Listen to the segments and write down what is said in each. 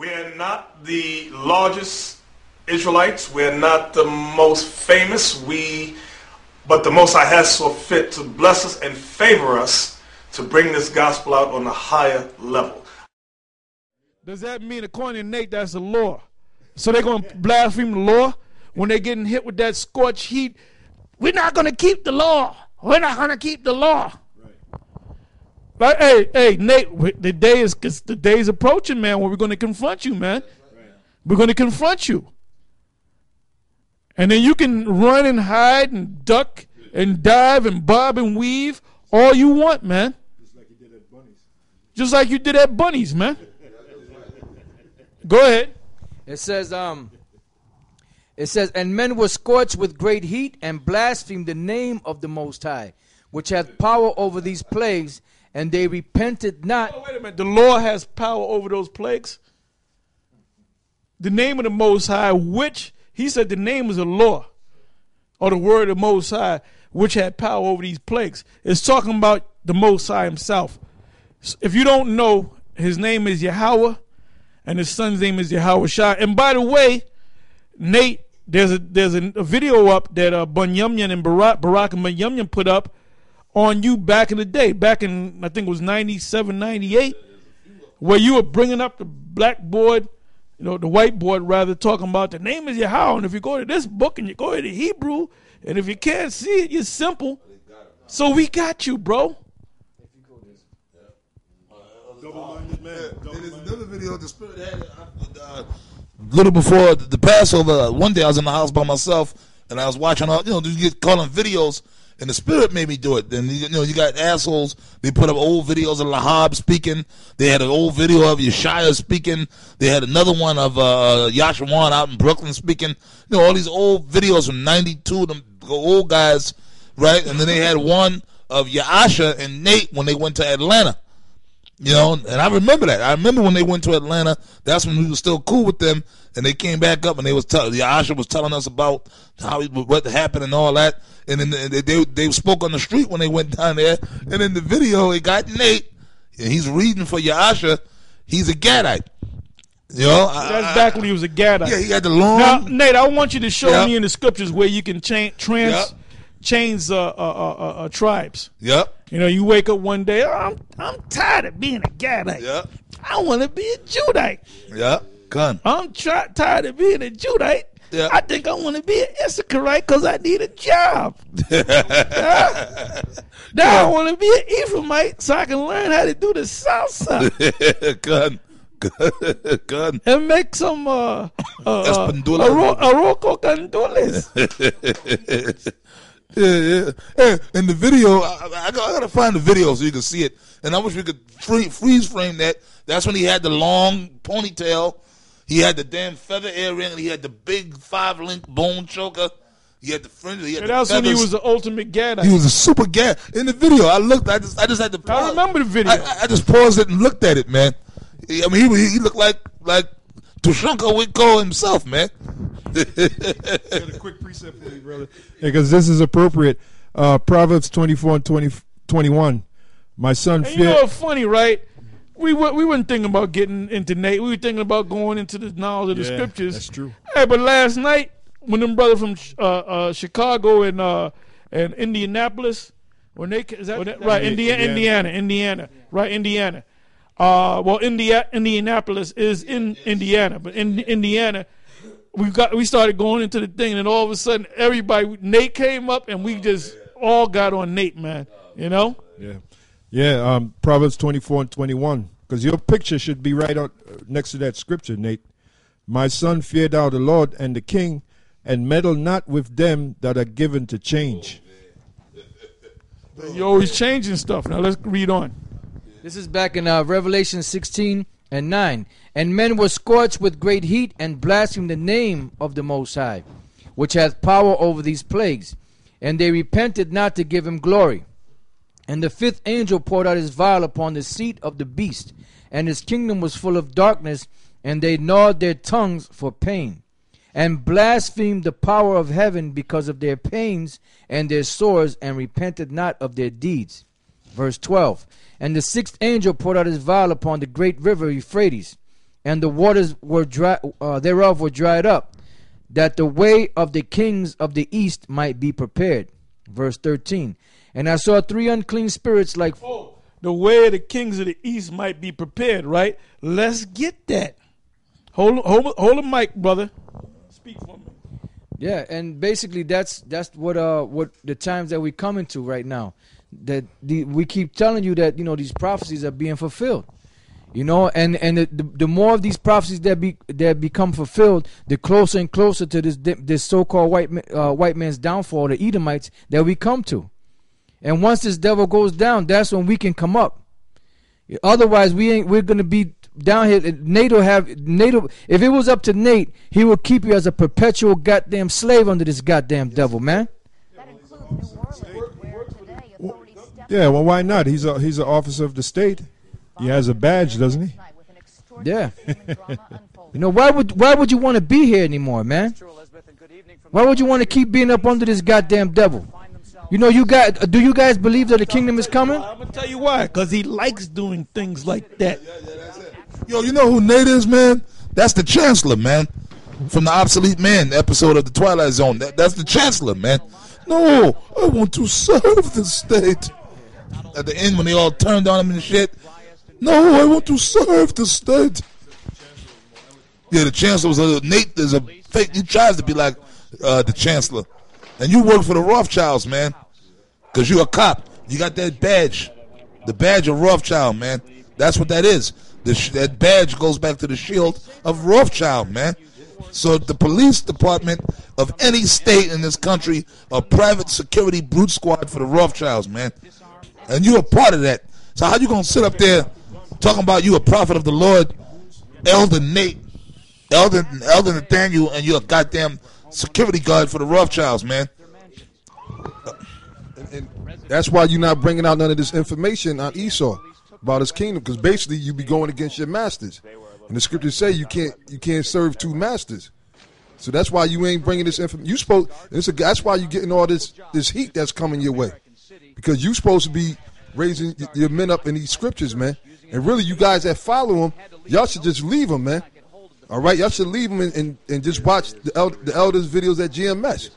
We're not the largest Israelites. We're not the most famous. But the Most High has so fit to bless us and favor us to bring this gospel out on a higher level. Does that mean, according to Nate, that's the law? So they're going to blaspheme the law when they're getting hit with that scorched heat? We're not going to keep the law. We're not going to keep the law. Right. Like, hey, Nate, the day is approaching, man, where we're going to confront you, man. Right. We're going to confront you. And then you can run and hide and duck and dive and bob and weave all you want, man. Just like you did at Bunnies. Just like you did at Bunnies, man. Go ahead. It says, and men were scorched with great heat and blasphemed the name of the Most High, which hath power over these plagues, and they repented not. Oh, wait a minute. The Lord has power over those plagues? The name of the Most High, which, he said the name is the law, or the word of the Most High, which had power over these plagues. It's talking about the Most High himself. If you don't know, his name is Yahweh, and his son's name is Yahweh Shai. And by the way, Nate, there's a video up that Bunyamyan and Barak and Bunyamyan put up on you back in the day, back in, I think it was 97, 98, where you were bringing up the blackboard, the whiteboard rather, talking about the name is Yahweh. And if you go to this book and you go to the Hebrew, and if you can't see it, you're simple. So we got you, bro. Double-minded man. There's another video the Spirit had a little before the Passover. One day I was in the house by myself, and I was watching all, you get caught on videos, and the Spirit made me do it. Then you got assholes. They put up old videos of Lahab speaking. They had an old video of Yeshaya speaking. They had another one of Yashawan out in Brooklyn speaking. All these old videos from '92. Them old guys, right? And then they had one of Yaasha and Nate when they went to Atlanta. And I remember that. I remember when they went to Atlanta. That's when we were still cool with them, and they came back up, and they was Yaasha was telling us about what happened and all that. And then they spoke on the street when they went down there. And in the video, they got Nate, and he's reading for Yaasha. He's a Gadite. That's back when he was a Gadite. Yeah, he had the long. Now, Nate, I want you to show me in the scriptures where you can change tribes. Yep. You wake up one day, I'm tired of being a Gadite. Yep. I want to be a Judite. Yep. Gun. I'm tired of being a Judite. Yep. I think I want to be an Issacharite because I need a job. Now I want to be an Ephraimite so I can learn how to do the salsa. Gun. And make some arroz con dulces. Yeah. In the video, I gotta find the video so you can see it. And I wish we could freeze frame that. That's when he had the long ponytail. He had the damn feather earring. He had the big 5-link bone choker. He had the fringe. That's when he was the ultimate Gadite. He was a super Gad. In the video, I looked. I just had to pause. I remember the video. I just paused it and looked at it, man. I mean, he looked like Tushunka would call himself, man. Got a quick precept for you, brother. Because this is appropriate. Proverbs 24 and 21. My son feared. You know what's funny, right? We weren't thinking about getting into Nate. We were thinking about going into the knowledge of the scriptures. That's true. Hey, but last night when them brothers from Chicago and Indianapolis, when they right Indiana, right, Indiana. Indianapolis is in Indiana, but in Indiana, we started going into the thing, and all of a sudden, Nate came up, and we just all got on Nate, man. Yeah. Proverbs 24 and 21, because your picture should be right on next to that scripture, Nate. My son, fear thou the Lord and the King, and meddle not with them that are given to change. You're always changing stuff. Now let's read on. This is back in Revelation 16 and 9. And men were scorched with great heat and blasphemed the name of the Most High, which hath power over these plagues. And they repented not to give him glory. And the fifth angel poured out his vial upon the seat of the beast, and his kingdom was full of darkness, and they gnawed their tongues for pain, and blasphemed the power of heaven because of their pains and their sores, and repented not of their deeds. Verse 12. And the sixth angel poured out his vial upon the great river Euphrates, and the waters were thereof were dried up, that the way of the kings of the east might be prepared. Verse 13. And I saw 3 unclean spirits like... Oh, the way of the kings of the east might be prepared, right? Let's get that. Hold the mic, brother. Speak for me. Yeah, and basically that's what the times that we come into right now. That we keep telling you that, you know, these prophecies are being fulfilled. You know, and the more of these prophecies that become fulfilled, the closer and closer to this so-called white man's downfall, the Edomites, that we come to. And once this devil goes down, that's when we can come up. Otherwise, we're gonna be down here. Nate, if it was up to Nate, he would keep you as a perpetual goddamn slave under this goddamn devil, man. That includes New Orleans, where today authorities stepped Yeah, well, why not? He's an officer of the state. He has a badge, doesn't he? Yeah. You know, why would you want to be here anymore, man? Why would you want to keep being up under this goddamn devil? You know, do you guys believe that the kingdom is coming? I'm gonna tell you why. Because he likes doing things like that. Yo, you know who Nate is, man? That's the Chancellor, man. From the Obsolete Man episode of The Twilight Zone. That's the Chancellor, man. No, I want to serve the state. At the end, when they all turned on him and shit. No, I want to serve the state. Yeah, the Chancellor was Nate is a fake. He tries to be like the Chancellor. And you work for the Rothschilds, man. Because you're a cop. You got that badge. The badge of Rothschild, man. That's what that is. That badge goes back to the shield of Rothschild, man. So the police department of any state in this country, a private security brute squad for the Rothschilds, man. And you're a part of that. So how you going to sit up there talking about you a prophet of the Lord, Elder Nate, Elder Nathaniel, and you're a goddamn security guard for the Rothschilds, man. And that's why you're not bringing out none of this information on Esau about his kingdom, because basically you be going against your masters, and the scriptures say you can't serve 2 masters. So that's why you ain't bringing this information. That's why you're getting all this heat that's coming your way, because you're supposed to be raising your men up in these scriptures, man. And really, you guys that follow them, y'all should just leave them, man. All right, y'all should leave them and just watch the elders' videos at GMS,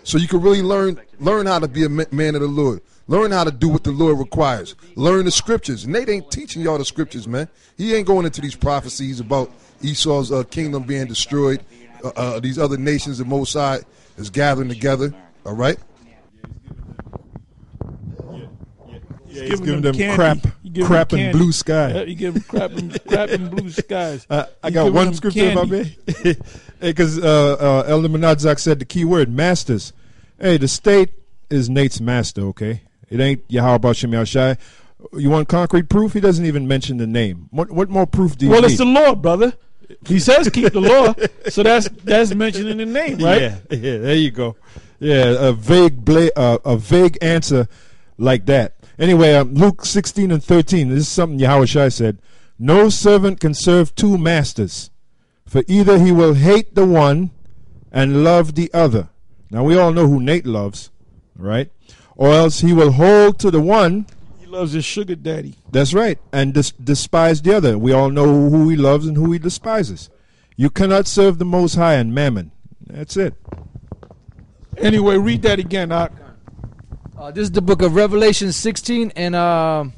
so you can really learn how to be a man of the Lord, learn how to do what the Lord requires, learn the scriptures. And Nate ain't teaching y'all the scriptures, man. He ain't going into these prophecies about Esau's kingdom being destroyed, these other nations the Most High is gathering together. All right. Yeah, he's giving them crap and blue sky. Yeah, you give them crap and blue skies. I got one scripture, if I may. Because Elder Menadzak said the key word, masters. Hey, the state is Nate's master, okay? It ain't Yahweh Shem Yahshai. You want concrete proof? He doesn't even mention the name. What more proof do you need? Well, it's the law, brother. He says keep the law, so that's mentioning the name, right? Yeah, there you go. Yeah, a vague answer like that. Anyway, Luke 16:13. This is something Yahushua said. No servant can serve 2 masters, for either he will hate the one and love the other. Now, we all know who Nate loves, right? Or else he will hold to the one. He loves his sugar daddy. That's right. And despise the other. We all know who he loves and who he despises. You cannot serve the Most High and Mammon. That's it. Anyway, read that again, Ak. This is the book of Revelation 16 and 12.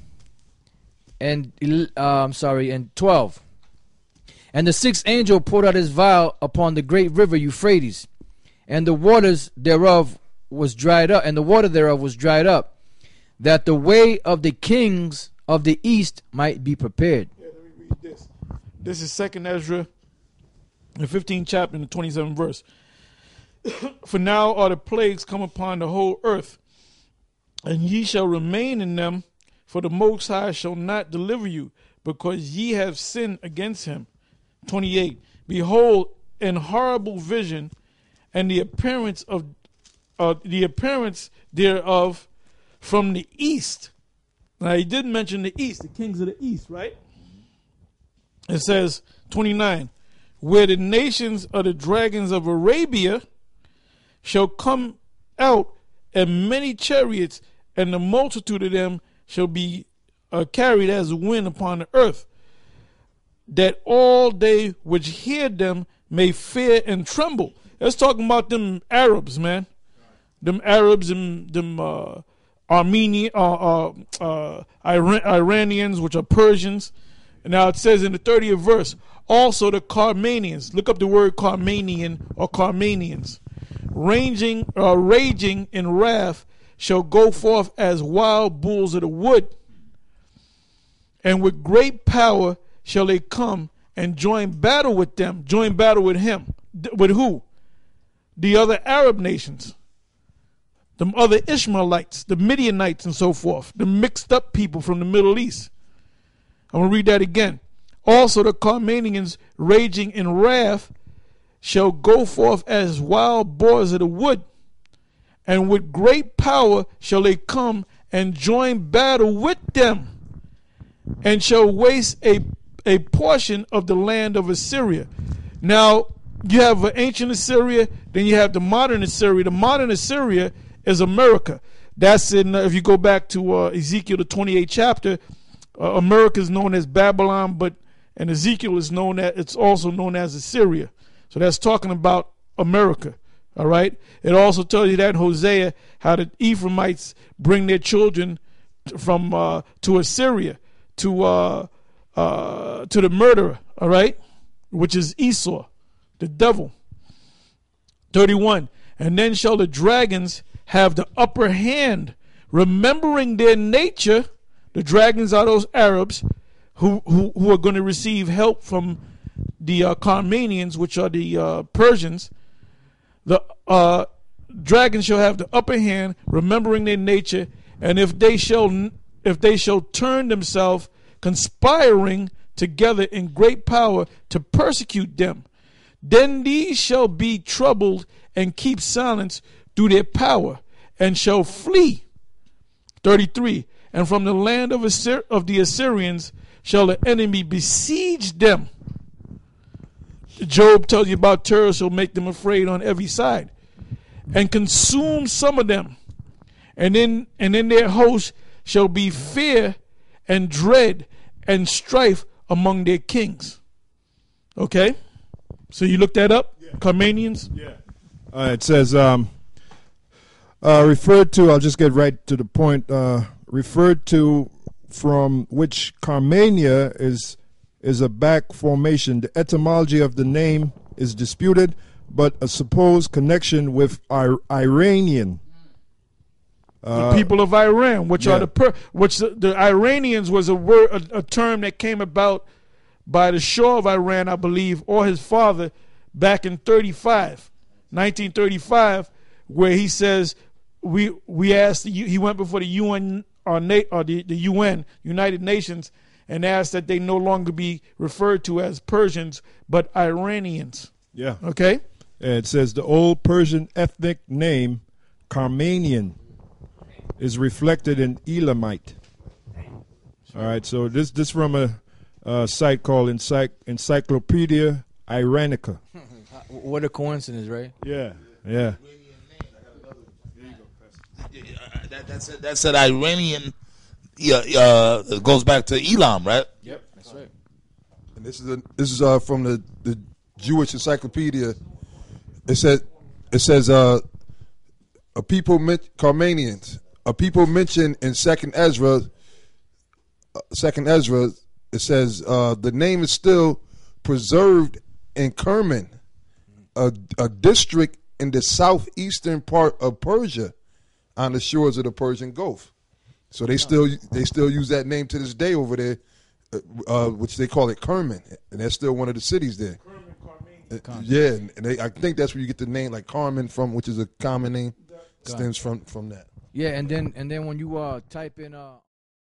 And the 6th angel poured out his vial upon the great river Euphrates, and the waters thereof was dried up, that the way of the kings of the east might be prepared. Yeah, let me read this. This is 2nd Ezra, the 15th chapter, and the 27th verse. For now are the plagues come upon the whole earth, and ye shall remain in them, for the Most High shall not deliver you, because ye have sinned against him. 28. Behold, an horrible vision, and the appearance thereof from the east. Now he did mention the east, the kings of the east, right? It says 29, where the nations of the dragons of Arabia shall come out, and many chariots, and the multitude of them shall be carried as wind upon the earth. that all they which hear them may fear and tremble. That's talking about them Arabs, man. Them Arabs and them Armenian, Iranians, which are Persians. And now it says in the 30th verse, also the Carmanians. Look up the word Carmanian or Carmanians. Raging in wrath shall go forth as wild bulls of the wood. And with great power shall they come and join battle with them. Join battle with him. With who? The other Arab nations. The other Ishmaelites, the Midianites and so forth. The mixed up people from the Middle East. I'm going to read that again. Also the Carmanians raging in wrath shall go forth as wild boars of the wood. And with great power shall they come and join battle with them, and shall waste a portion of the land of Assyria. Now, you have ancient Assyria, then you have the modern Assyria. The modern Assyria is America. That's in, if you go back to Ezekiel, the 28th chapter, America is known as Babylon, and Ezekiel is known as, it's also known as Assyria. So that's talking about America. All right. It also tells you that in Hosea how the Ephraimites bring their children from to Assyria to the murderer. All right, which is Esau, the devil. 31. And then shall the dragons have the upper hand, remembering their nature. The dragons are those Arabs who are going to receive help from the Carmanians, which are the Persians. The dragons shall have the upper hand, remembering their nature, and if they shall turn themselves, conspiring together in great power to persecute them, then these shall be troubled and keep silence through their power, and shall flee. 33. And from the land of the Assyrians shall the enemy besiege them. Job tells you about terror shall make them afraid on every side, and consume some of them, and in their host shall be fear and dread and strife among their kings. Okay, so you look that up, yeah. Carmanians. Yeah. It says referred to. I'll just get right to the point. Referred to from which Carmania is a back formation. The etymology of the name is disputed, but a supposed connection with Iranian. The people of Iran, which are the Iranians was a term that came about by the Shah of Iran, I believe, or his father back in 1935, where he says we asked he went before the UN or the UN, United Nations, and asked that they no longer be referred to as Persians, but Iranians. Yeah. Okay? It says the old Persian ethnic name, Carmanian, is reflected in Elamite. All right, so this from a site called Encyclopedia Iranica. What a coincidence, right? Yeah, yeah. That said Iranian goes back to Elam, right? Yep, that's right. And this is from the Jewish Encyclopedia. It says a people Carmanians, a people mentioned in Second Ezra. It says the name is still preserved in Kerman, a district in the southeastern part of Persia, on the shores of the Persian Gulf. So they still use that name to this day over there, which they call it Kerman, and that's still one of the cities there. Carmen. Yeah, and I think that's where you get the name like Carmen from, which is a common name, stems from that. Yeah, and then when you type in